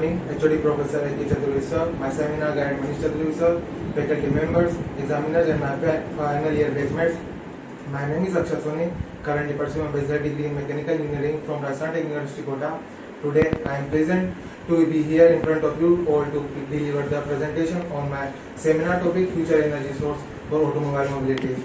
morning, HOD Professor A.K. Chaturvedi sir, my seminar guide Manish Chaturvedi sir, faculty members, examiners and my final year batchmates. My name is Akshat Soni, currently pursuing a bachelor degree in mechanical engineering from Rajasthan University, Kota. Today I am present to be here in front of you all to deliver the presentation on my seminar topic Future Energy Source for Automobile Mobility.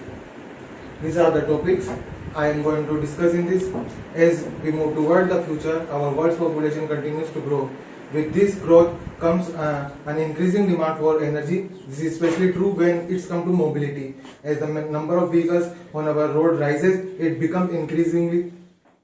These are the topics I am going to discuss in this. As we move toward the future, our world's population continues to grow. With this growth comes an increasing demand for energy. This is especially true when it's come to mobility. As the number of vehicles on our road rises, it becomes increasingly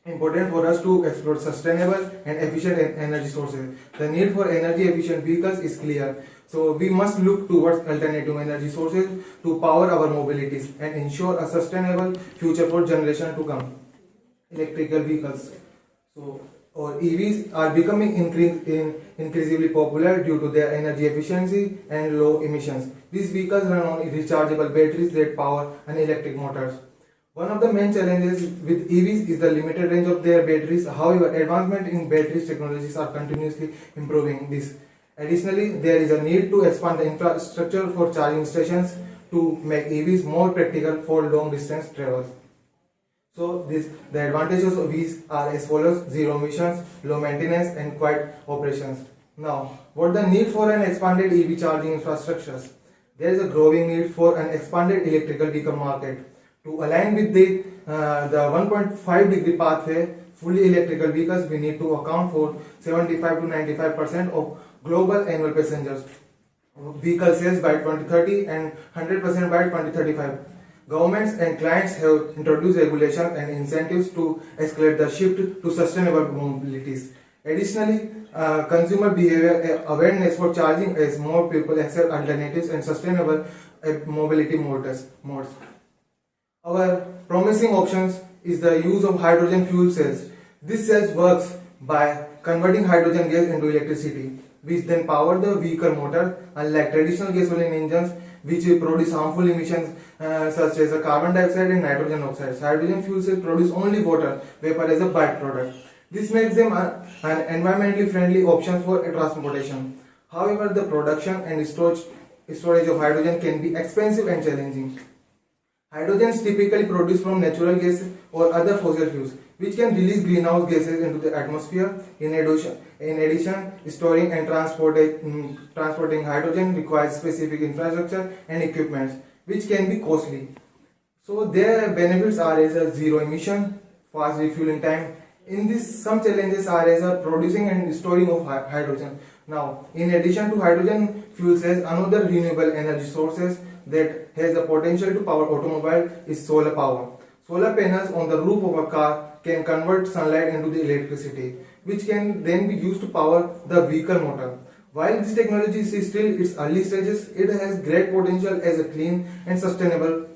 important for us to explore sustainable and efficient energy sources. The need for energy efficient vehicles is clear. So we must look towards alternative energy sources to power our mobilities and ensure a sustainable future for generation to come. Electrical vehicles, or EVs, are becoming increasingly popular due to their energy efficiency and low emissions. These vehicles run on rechargeable batteries that power an electric motors. One of the main challenges with EVs is the limited range of their batteries. However, advancement in batteries technologies are continuously improving this. Additionally, there is a need to expand the infrastructure for charging stations to make EVs more practical for long distance travel. So the advantages of these are as follows: zero emissions, low maintenance and quiet operations. Now, what the need for an expanded EV charging infrastructures? There is a growing need for an expanded electrical vehicle market. To align with the 1.5 degree pathway, fully electrical vehicles, we need to account for 75 to 95% of global annual passengers vehicle sales by 2030 and 100% by 2035. Governments and clients have introduced regulations and incentives to escalate the shift to sustainable mobilities. Additionally, consumer behavior awareness for charging as more people accept alternatives and sustainable mobility modes. Our promising options is the use of hydrogen fuel cells. This cells works by converting hydrogen gas into electricity, which then power the vehicle motor. Unlike traditional gasoline engines, which produce harmful emissions such as carbon dioxide and nitrogen oxides, hydrogen fuel cells produce only water vapor as a byproduct. This makes them an environmentally friendly option for transportation. However, the production and storage of hydrogen can be expensive and challenging. Hydrogen is typically produced from natural gas or other fossil fuels, which can release greenhouse gases into the atmosphere. In addition, storing and transporting hydrogen requires specific infrastructure and equipment, which can be costly. So their benefits are as a zero emission, fast refueling time. In this, some challenges are as a producing and storing of hydrogen. Now, in addition to hydrogen fuel cells, another renewable energy sources that has the potential to power automobile is solar power. Solar panels on the roof of a car can convert sunlight into the electricity, which can then be used to power the vehicle motor. While this technology is still in its early stages, it has great potential as a clean and sustainable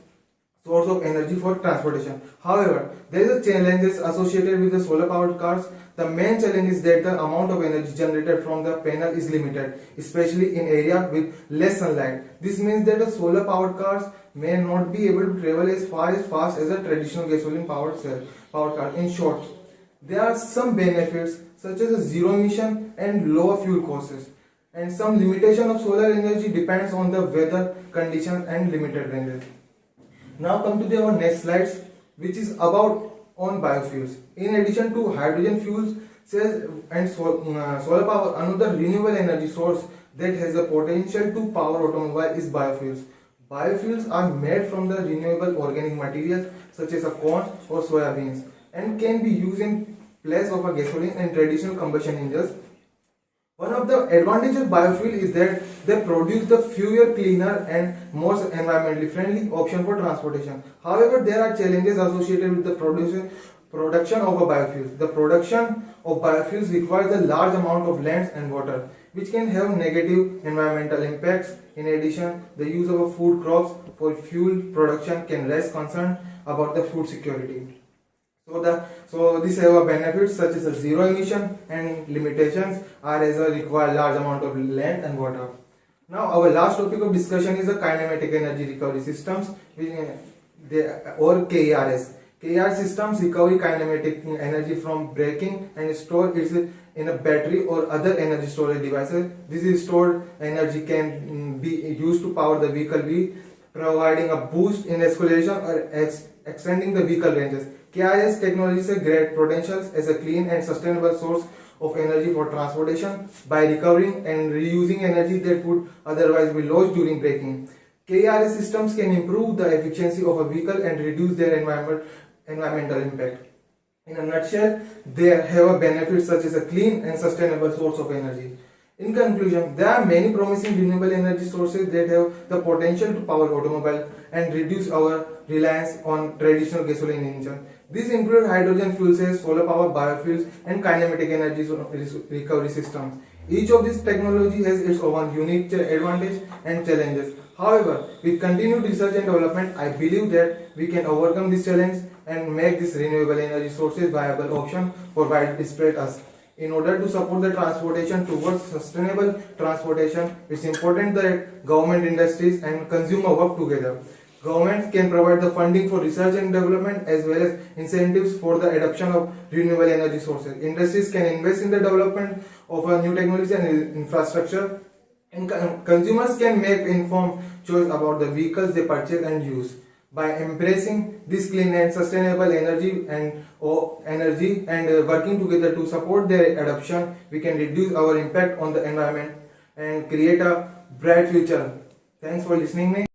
source of energy for transportation. However, there are challenges associated with the solar powered cars. The main challenge is that the amount of energy generated from the panel is limited, especially in areas with less sunlight. This means that the solar powered cars may not be able to travel as fast as a traditional gasoline powered car. In short, there are some benefits such as a zero emission and lower fuel costs, and some limitation of solar energy depends on the weather conditions and limited ranges. Now come to our next slides, which is about on biofuels. In addition to hydrogen fuels cells and solar power, another renewable energy source that has the potential to power automobile is biofuels. Biofuels are made from the renewable organic materials such as corn or soya beans and can be used in place of a gasoline and traditional combustion engines. One of the advantages of biofuel is that they produce the fewer, cleaner and more environmentally friendly option for transportation. However, there are challenges associated with the production of a biofuel. The production of biofuels requires a large amount of land and water, which can have negative environmental impacts. In addition, the use of food crops for fuel production can raise concern about the food security. So these have benefits such as a zero emission, and limitations are as a require large amount of land and water. Now our last topic of discussion is the kinematic energy recovery systems, or KERS. KR systems recover kinetic energy from braking and store it in a battery or other energy storage devices. This is stored energy can be used to power the vehicle, providing a boost in acceleration or extending the vehicle ranges. KRS technology has great potential as a clean and sustainable source of energy for transportation by recovering and reusing energy that would otherwise be lost during braking. KRS systems can improve the efficiency of a vehicle and reduce their environmental impact. In a nutshell, they have a benefit such as a clean and sustainable source of energy. In conclusion, there are many promising renewable energy sources that have the potential to power automobile and reduce our reliance on traditional gasoline engine. These include hydrogen fuel cells, solar power, biofuels, and kinematic energy recovery systems. Each of these technology has its own unique advantage and challenges. However, with continued research and development, I believe that we can overcome this challenge and make these renewable energy sources viable option for widespread us. In order to support the transportation towards sustainable transportation, it's important that government, industries, and consumer work together. Governments can provide the funding for research and development as well as incentives for the adoption of renewable energy sources. Industries can invest in the development of a new technology and infrastructure, and consumers can make informed choice about the vehicles they purchase and use. By embracing this clean and sustainable energy and working together to support their adoption, we can reduce our impact on the environment and create a bright future. Thanks for listening me.